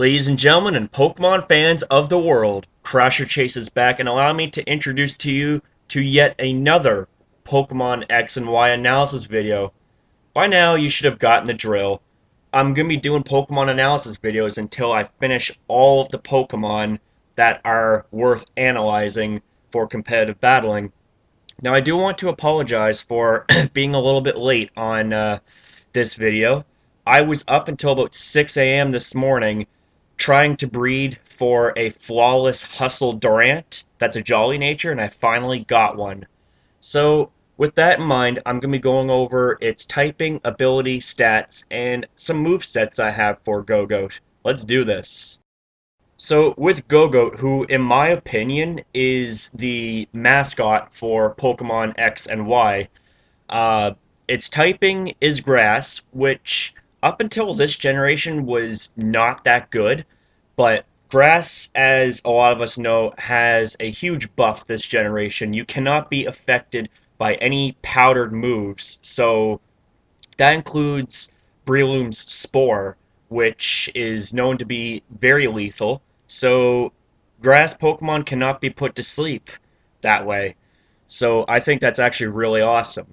Ladies and gentlemen and Pokemon fans of the world, Crasher Chase is back and allow me to introduce to you to yet another Pokemon X and Y analysis video. By now you should have gotten the drill. I'm going to be doing Pokemon analysis videos until I finish all of the Pokemon that are worth analyzing for competitive battling. Now I do want to apologize for being a little bit late on this video. I was up until about 6 a.m. this morning trying to breed for a flawless Hustle Durant that's a Jolly Nature, and I finally got one. So, with that in mind, I'm going to be going over its typing, ability, stats, and some movesets I have for Gogoat. Let's do this. So, with Gogoat, who, in my opinion, is the mascot for Pokemon X and Y, uh, its typing is Grass, which up until this generation was not that good, but Grass, as a lot of us know, has a huge buff this generation. You cannot be affected by any powdered moves, so that includes Breloom's Spore, which is known to be very lethal, so Grass Pokemon cannot be put to sleep that way. So I think that's actually really awesome.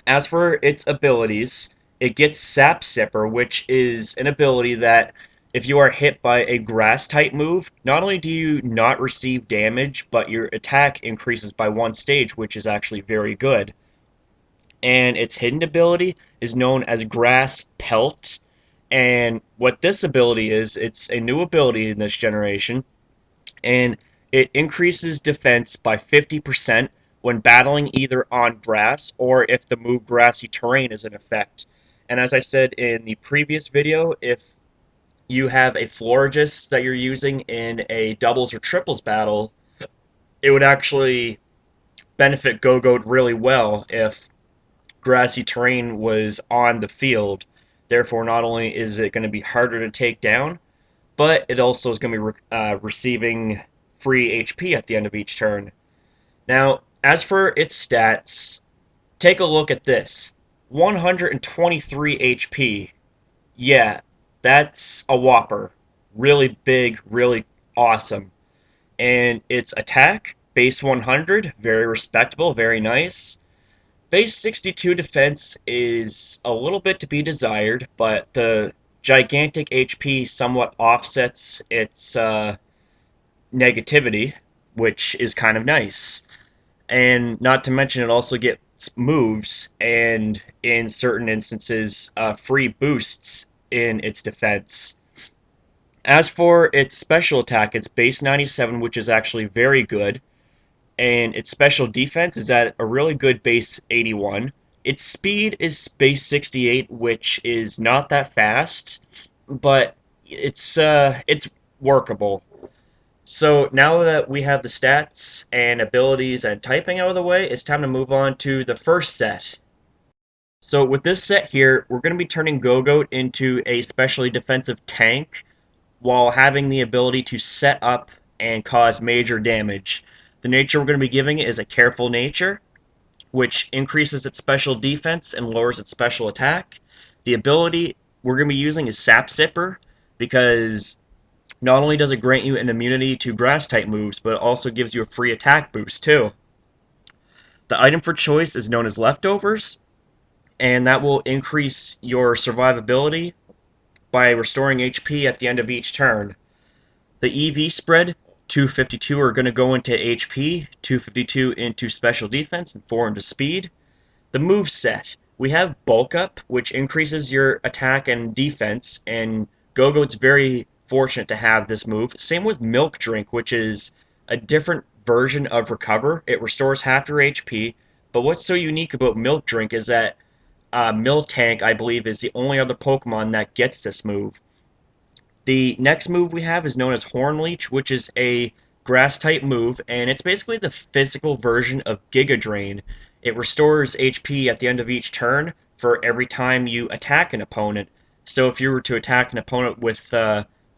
As for its abilities, it gets Sap Sipper, which is an ability that if you are hit by a grass type move, not only do you not receive damage, but your attack increases by one stage, which is actually very good. And its hidden ability is known as Grass Pelt. And what this ability is, it's a new ability in this generation, and it increases defense by 50% when battling either on grass or if the move Grassy Terrain is in effect. And as I said in the previous video, if you have a Florigist that you're using in a doubles or triples battle, it would actually benefit Gogoat really well if Grassy Terrain was on the field. Therefore, not only is it going to be harder to take down, but it also is going to be receiving free HP at the end of each turn. Now, as for its stats, take a look at this. 123 HP. Yeah, that's a whopper. Really big, really awesome. And its attack, base 100, very respectable, very nice. Base 62 defense is a little bit to be desired, but the gigantic HP somewhat offsets its negativity, which is kind of nice. And not to mention, it also gets moves and, in certain instances, free boosts in its defense. As for its special attack, it's base 97, which is actually very good, and its special defense is at a really good base 81. Its speed is base 68, which is not that fast, but it's workable. So now that we have the stats and abilities and typing out of the way, it's time to move on to the first set. So with this set here, we're going to be turning Gogoat into a specially defensive tank while having the ability to set up and cause major damage. The nature we're going to be giving it is a Careful nature, which increases its special defense and lowers its special attack. The ability we're going to be using is Sap Sipper, because not only does it grant you an immunity to grass-type moves, but it also gives you a free attack boost, too. The item for choice is known as Leftovers, and that will increase your survivability by restoring HP at the end of each turn. The EV spread, 252 are going to go into HP, 252 into special defense, and 4 into speed. The move set, we have Bulk Up, which increases your attack and defense, and Gogoat's very fortunate to have this move. Same with Milk Drink, which is a different version of Recover. It restores half your HP, but what's so unique about Milk Drink is that Miltank, I believe, is the only other Pokemon that gets this move. The next move we have is known as Horn Leech, which is a grass-type move, and it's basically the physical version of Giga Drain. It restores HP at the end of each turn for every time you attack an opponent. So if you were to attack an opponent with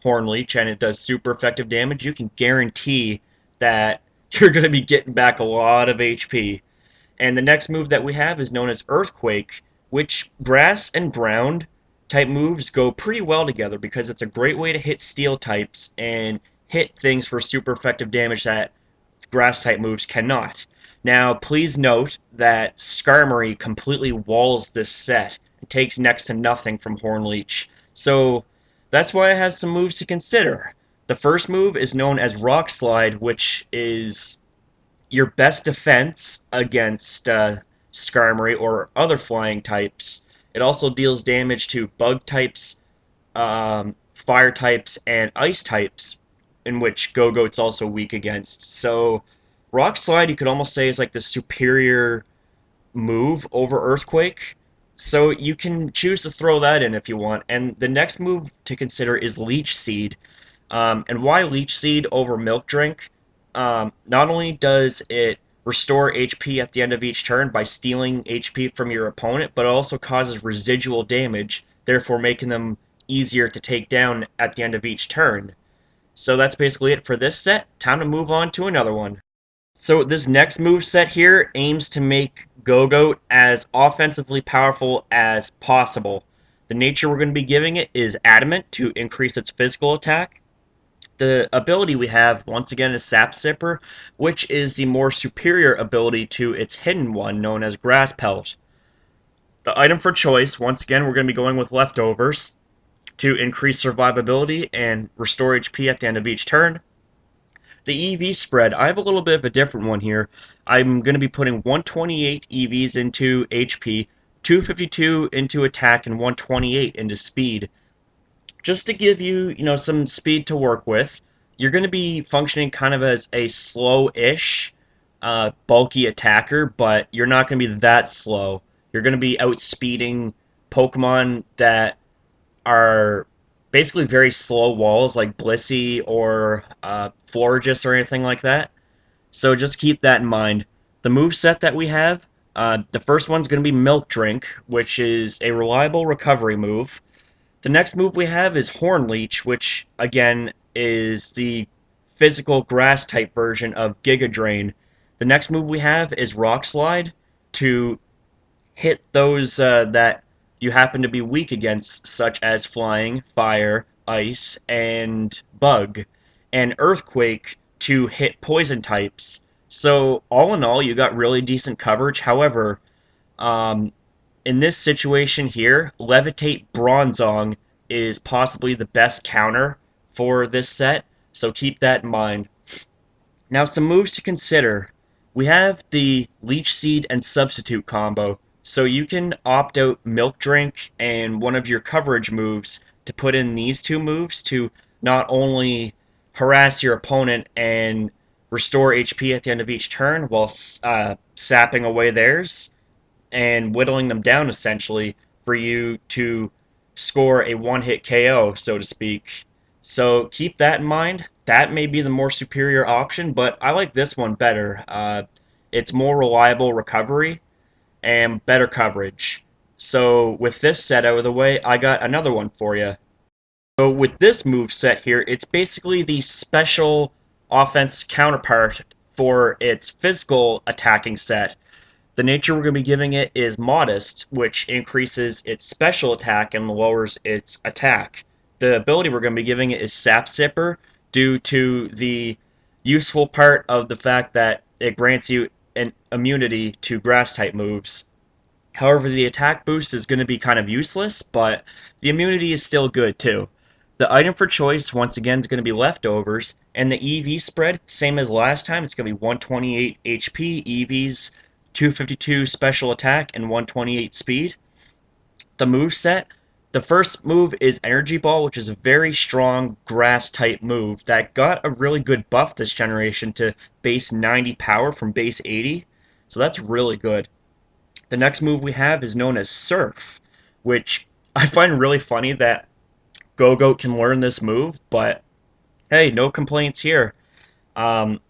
Horn Leech and it does super effective damage, you can guarantee that you're going to be getting back a lot of HP. And the next move that we have is known as Earthquake, which grass and ground type moves go pretty well together because it's a great way to hit steel types and hit things for super effective damage that grass type moves cannot. Now, please note that Skarmory completely walls this set. It takes next to nothing from Hornleech. So that's why I have some moves to consider. The first move is known as Rock Slide, which is your best defense against Skarmory or other flying types. It also deals damage to bug types, fire types, and ice types, in which Gogoat's also weak against. So, Rock Slide, you could almost say, is like the superior move over Earthquake. So, you can choose to throw that in if you want. And the next move to consider is Leech Seed. And why Leech Seed over Milk Drink? Not only does it restore HP at the end of each turn by stealing HP from your opponent, but it also causes residual damage, therefore making them easier to take down at the end of each turn. So that's basically it for this set. Time to move on to another one. So this next move set here aims to make Gogoat as offensively powerful as possible. The nature we're going to be giving it is Adamant to increase its physical attack. The ability we have, once again, is Sap Sipper, which is the more superior ability to its hidden one, known as Grass Pelt. The item for choice, once again, we're going to be going with Leftovers to increase survivability and restore HP at the end of each turn. The EV spread, I have a little bit of a different one here. I'm going to be putting 128 EVs into HP, 252 into attack, and 128 into speed. Just to give you, some speed to work with, you're going to be functioning kind of as a slow-ish, bulky attacker, but you're not going to be that slow. You're going to be outspeeding Pokemon that are basically very slow walls, like Blissey or Florges or anything like that. So just keep that in mind. The move set that we have, the first one's going to be Milk Drink, which is a reliable recovery move. The next move we have is Horn Leech, which, again, is the physical grass-type version of Giga Drain. The next move we have is Rock Slide to hit those that you happen to be weak against, such as Flying, Fire, Ice, and Bug. And Earthquake to hit poison types. So, all in all, you got really decent coverage. However, um, in this situation here, Levitate Bronzong is possibly the best counter for this set, so keep that in mind. Now, some moves to consider. We have the Leech Seed and Substitute combo, so you can opt out Milk Drink and one of your coverage moves to put in these two moves to not only harass your opponent and restore HP at the end of each turn while sapping away theirs, and whittling them down essentially for you to score a one-hit KO, so to speak. So keep that in mind. That may be the more superior option, but I like this one better. It's more reliable recovery and better coverage. So with this set out of the way, I got another one for you. So with this move set here, it's basically the special offense counterpart for its physical attacking set. The nature we're going to be giving it is Modest, which increases its special attack and lowers its attack. The ability we're going to be giving it is Sap Sipper, due to the useful part of the fact that it grants you an immunity to grass-type moves. However, the attack boost is going to be kind of useless, but the immunity is still good too. The item for choice, once again, is going to be Leftovers, and the EV spread, same as last time, it's going to be 128 HP EVs, 252 special attack, and 128 speed. The move set, the first move is Energy Ball, which is a very strong grass-type move that got a really good buff this generation to base 90 power from base 80, so that's really good. The next move we have is known as Surf, which I find really funny that Gogoat can learn this move, but hey, no complaints here. Um,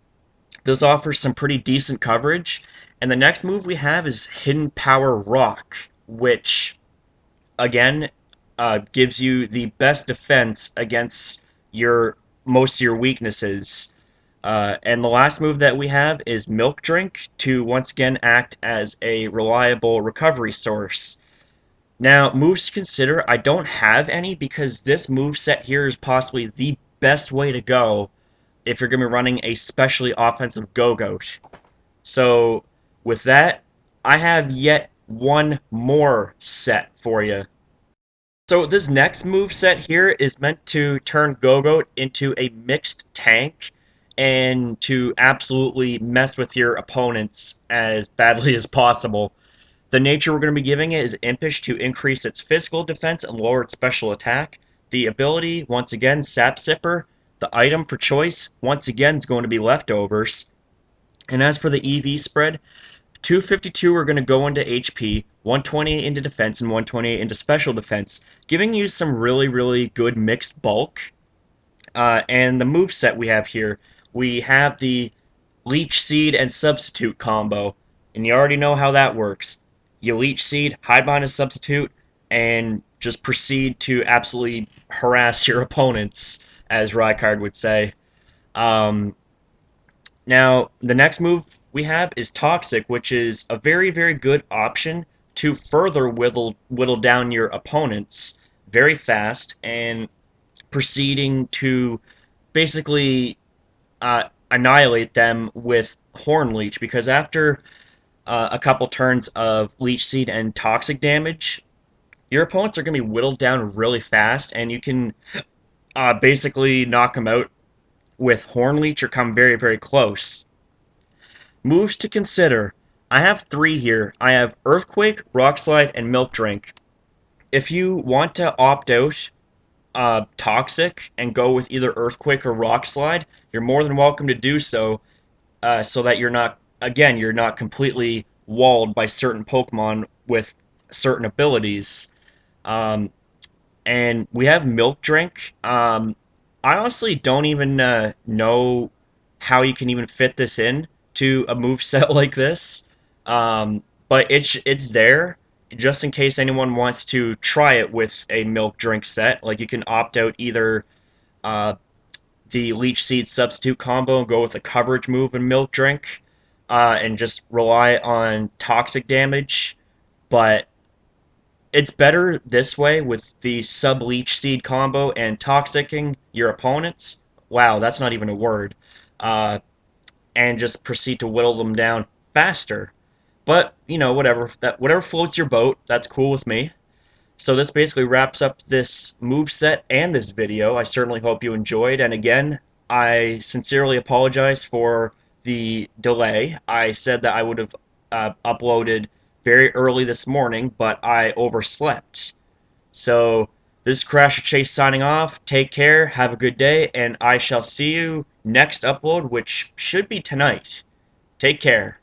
this offers some pretty decent coverage. And the next move we have is Hidden Power Rock, which, again, gives you the best defense against most of your weaknesses. And the last move that we have is Milk Drink to once again act as a reliable recovery source. Now, moves to consider, I don't have any because this move set here is possibly the best way to go if you're going to be running a specially offensive Gogoat. So, with that, I have yet one more set for you. So this next move set here is meant to turn Gogoat into a mixed tank and to absolutely mess with your opponents as badly as possible. The nature we're going to be giving it is Impish to increase its physical defense and lower its special attack. The ability, once again, Sap Sipper. The item for choice, once again, is going to be Leftovers. And as for the EV spread, 252 are going to go into HP, 128 into defense, and 128 into special defense, giving you some really, really good mixed bulk. And the move set we have here, we have the Leech Seed and Substitute combo, and you already know how that works. You Leech Seed, hide behind a Substitute, and just proceed to absolutely harass your opponents, as Rykard would say. Um, Now, the next move we have is Toxic, which is a very, very good option to further whittle down your opponents very fast and proceeding to basically annihilate them with Horn Leech, because after a couple turns of Leech Seed and Toxic damage, your opponents are going to be whittled down really fast, and you can basically knock them out with Horn Leech or come very, very close. Moves to consider. I have three here. I have Earthquake, Rock Slide, and Milk Drink. If you want to opt out Toxic and go with either Earthquake or Rock Slide, you're more than welcome to do so, so that you're not, again, you're not completely walled by certain Pokemon with certain abilities. Um, and we have Milk Drink. I honestly don't even know how you can even fit this in to a move set like this. But it's there just in case anyone wants to try it with a Milk Drink set. Like you can opt out either uh, the Leech Seed Substitute combo and go with a coverage move and Milk Drink, and just rely on toxic damage. But it's better this way with the sub Leech Seed combo and toxicking your opponents. Wow, that's not even a word. Uh, and just proceed to whittle them down faster. But you know, whatever floats your boat, that's cool with me. So this basically wraps up this move set and this video. I certainly hope you enjoyed. And again, I sincerely apologize for the delay. I said that I would have uploaded very early this morning, but I overslept. So this is Crasher Chase signing off. Take care, have a good day, and I shall see you next upload, which should be tonight. Take care.